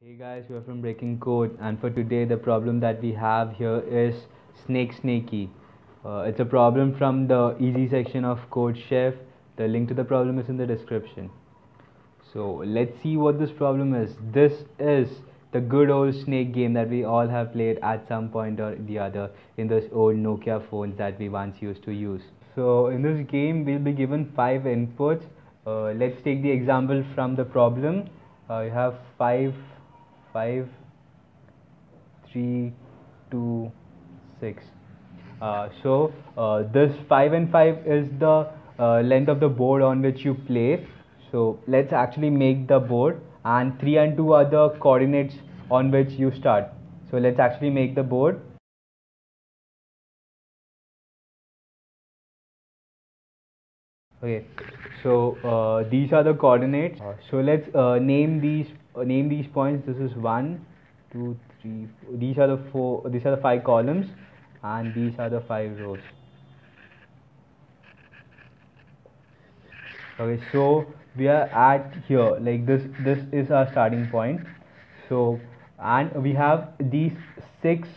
Hey guys, we're from Breaking Code, and for today, the problem that we have here is Snake Snakey. It's a problem from the easy section of Code Chef. The link to the problem is in the description. So let's see what this problem is. This is the good old snake game that we all have played at some point or the other in those old Nokia phones that we once used to use. So in this game, we'll be given 5 inputs. Let's take the example from the problem. You have 5, 3, 2, 6. This 5 and 5 is the length of the board on which you play. So let's actually make the board, and 3 and 2 are the coordinates on which you start. So let's actually make the board. Okay, so these are the coordinates. So let's name these points. This is 1, 2, 3. These are the 4. These are the 5 columns, and these are the 5 rows. Okay, so we are at here, like this. This is our starting point. So, and we have these six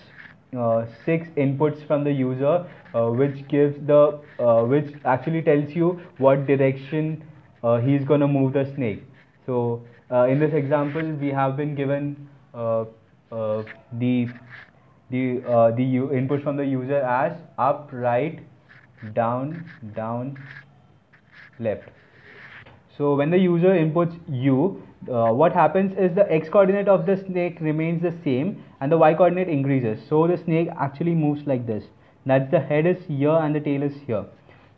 inputs from the user, which actually tells you what direction he's gonna move the snake. So in this example, we have been given uh, the input from the user as up, right, down, left. So when the user inputs u, what happens is the x coordinate of the snake remains the same and the y coordinate increases. So the snake actually moves like this. That's the head is here and the tail is here.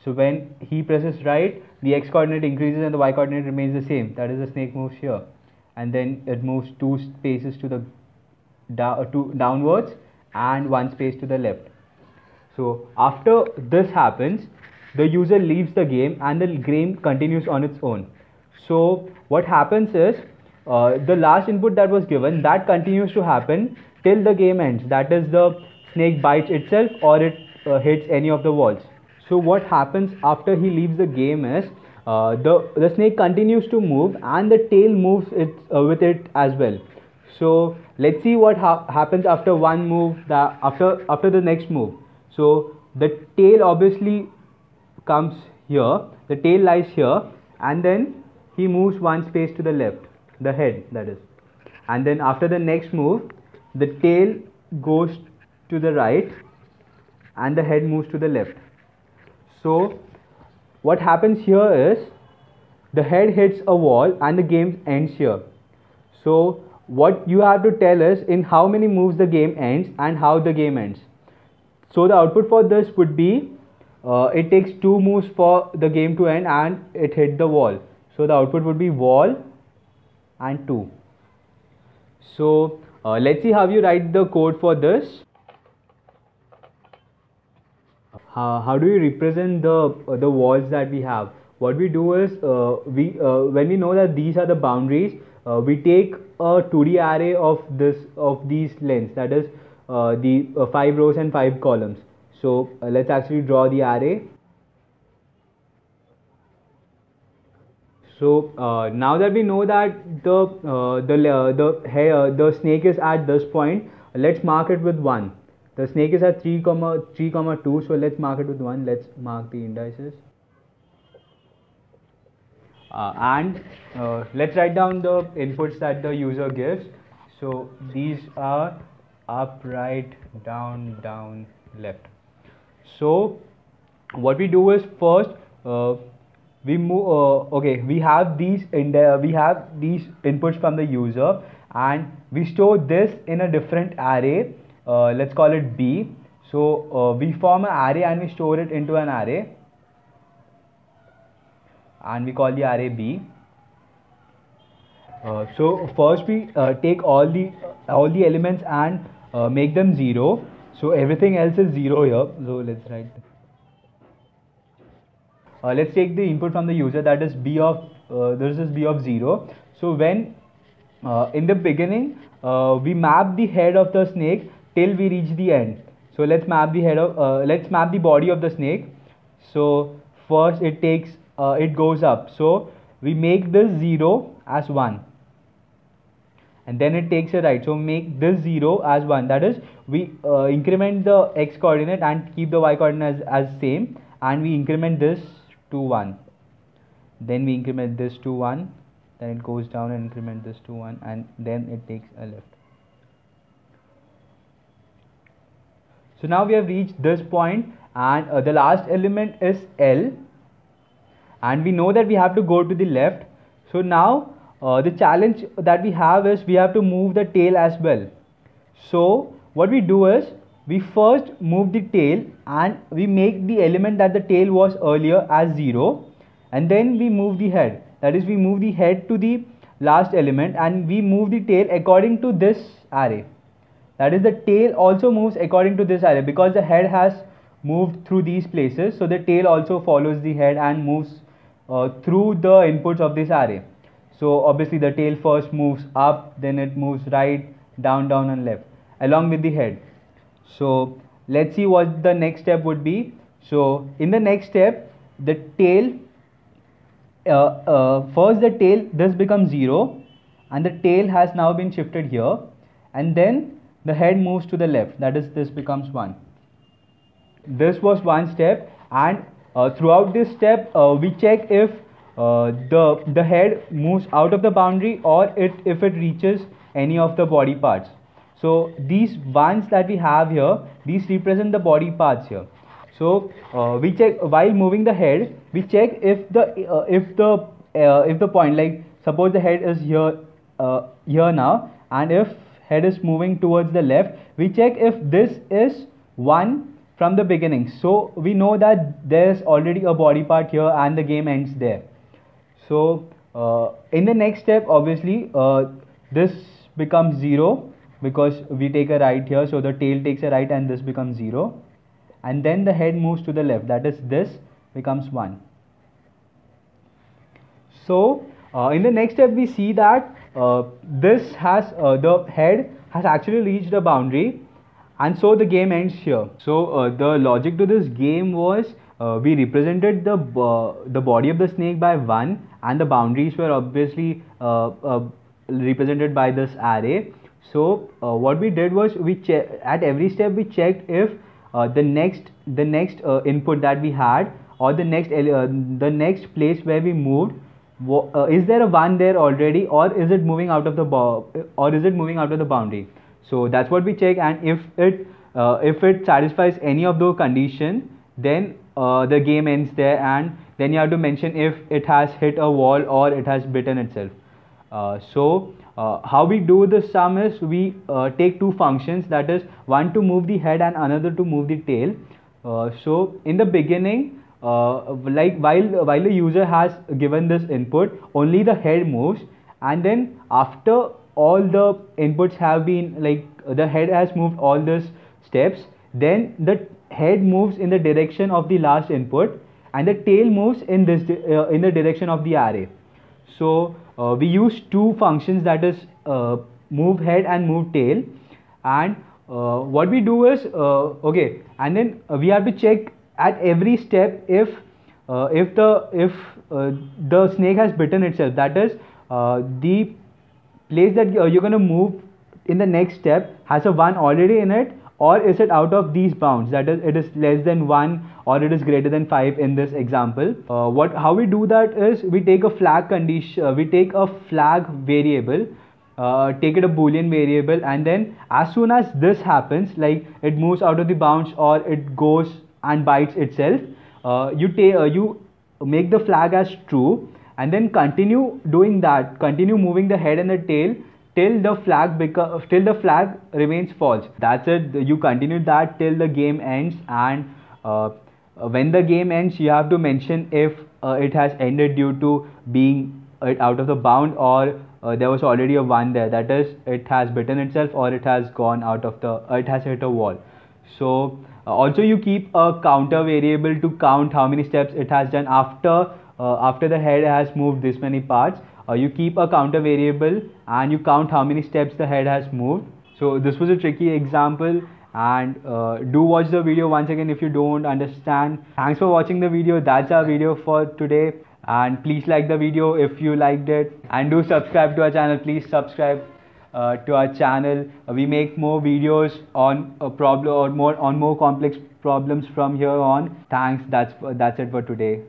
So when he presses right, the x coordinate increases and the y coordinate remains the same. That is, the snake moves here, and then it moves 2 spaces to the downwards and 1 space to the left. So after this happens, the user leaves the game and the game continues on its own. So what happens is, the last input that was given, that continues to happen till the game ends. That is, the snake bites itself or it hits any of the walls. So what happens after he leaves the game is, the snake continues to move and the tail moves with it as well. So let's see what happens after one move, after the next move. So the tail obviously comes here, the tail lies here, and then he moves 1 space to the left, the head, that is. And then after the next move, the tail goes to the right and the head moves to the left. So what happens here is, the head hits a wall and the game ends here. So what you have to tell is in how many moves the game ends and how the game ends. So the output for this would be, it takes 2 moves for the game to end and it hit the wall. So the output would be wall and 2. So let's see how you write the code for this. How do we represent the walls that we have? What we do is, when we know that these are the boundaries, we take a 2D array of these lengths, that is, the 5 rows and 5 columns. So let's actually draw the array. So now that we know that the snake is at this point, let's mark it with 1. The snake is at 3, 2, so let's mark it with 1. Let's mark the indices. And let's write down the inputs that the user gives. So these are up, right, down, left. So what we do is, first we move. Okay, we have these inputs from the user, and we store this in a different array. Let's call it B. So we form an array and we store it into an array, and we call the array B. So first we take all the elements and make them 0. So everything else is 0 here. So let's write. Let's take the input from the user, that is B of this is B of 0. So when in the beginning we map the head of the snake till we reach the end. So let's map the body of the snake. So first it goes up. So we make this 0 as 1, and then it takes a right. So make this 0 as 1. That is, we increment the x coordinate and keep the y coordinate as same, and we increment this to 1. Then we increment this to 1, then it goes down and increment this to 1, and then it takes a left. So now we have reached this point, and the last element is L, and we know that we have to go to the left. So now the challenge that we have is we have to move the tail as well. So what we do is we first move the tail and we make the element that the tail was earlier as 0, and then we move the head. That is, we move the head to the last element and we move the tail according to this array. That is, the tail also moves according to this array because the head has moved through these places. So the tail also follows the head and moves through the inputs of this array. So obviously the tail first moves up, then it moves right, down, down and left along with the head. So let's see what the next step would be. So in the next step, the tail, first the tail, this becomes 0 and the tail has now been shifted here, and then the head moves to the left, that is, this becomes 1. This was one step, and throughout this step we check if the head moves out of the boundary or if it reaches any of the body parts. So these ones that we have here, these represent the body parts here. So we check while moving the head, we check if the point, like suppose the head is here now, and if head is moving towards the left, we check if this is 1 from the beginning. So we know that there's already a body part here and the game ends there. So in the next step, obviously this becomes 0 because we take a right here, so the tail takes a right and this becomes 0, and then the head moves to the left, that is, this becomes 1. So in the next step we see that this has the head has actually reached the boundary, and so the game ends here. So the logic to this game was we represented the body of the snake by 1, and the boundaries were obviously represented by this array. So what we did was we at every step we checked if the next input that we had, or the next place where we moved, is there a 1 there already, or is it moving out of the boundary. So that's what we check, and if it satisfies any of those conditions, then the game ends there, and then you have to mention if it has hit a wall or it has bitten itself. So how we do this sum is we take two functions, that is, one to move the head and another to move the tail. So in the beginning, like while the user has given this input, only the head moves, and then after all the inputs have been, like the head has moved all these steps, then the head moves in the direction of the last input and the tail moves in this in the direction of the array. So we use two functions, that is move head and move tail, and what we do is okay, and then we have to check at every step if the snake has bitten itself, that is the place that you're going to move in the next step has a 1 already in it, or is it out of these bounds, that is it is less than 1 or it is greater than 5 in this example. How we do that is we take a flag condition, we take a flag variable, take it a boolean variable, and then as soon as this happens, like it moves out of the bounds or it goes and bites itself, you make the flag as true, and then continue doing that, continue moving the head and the tail till the flag remains false. That's it. You continue that till the game ends, and when the game ends, you have to mention if it has ended due to being out of the bound, or there was already a 1 there, that is it has bitten itself or it has gone out of it has hit a wall. So also you keep a counter variable to count how many steps it has done after the head has moved this many parts. You keep a counter variable and you count how many steps the head has moved. So this was a tricky example, and do watch the video once again if you don't understand. Thanks for watching the video. That's our video for today, and please like the video if you liked it, and do subscribe to our channel. Please subscribe. to our channel. We make more videos on a problem or more complex problems from here on. Thanks. That's it for today.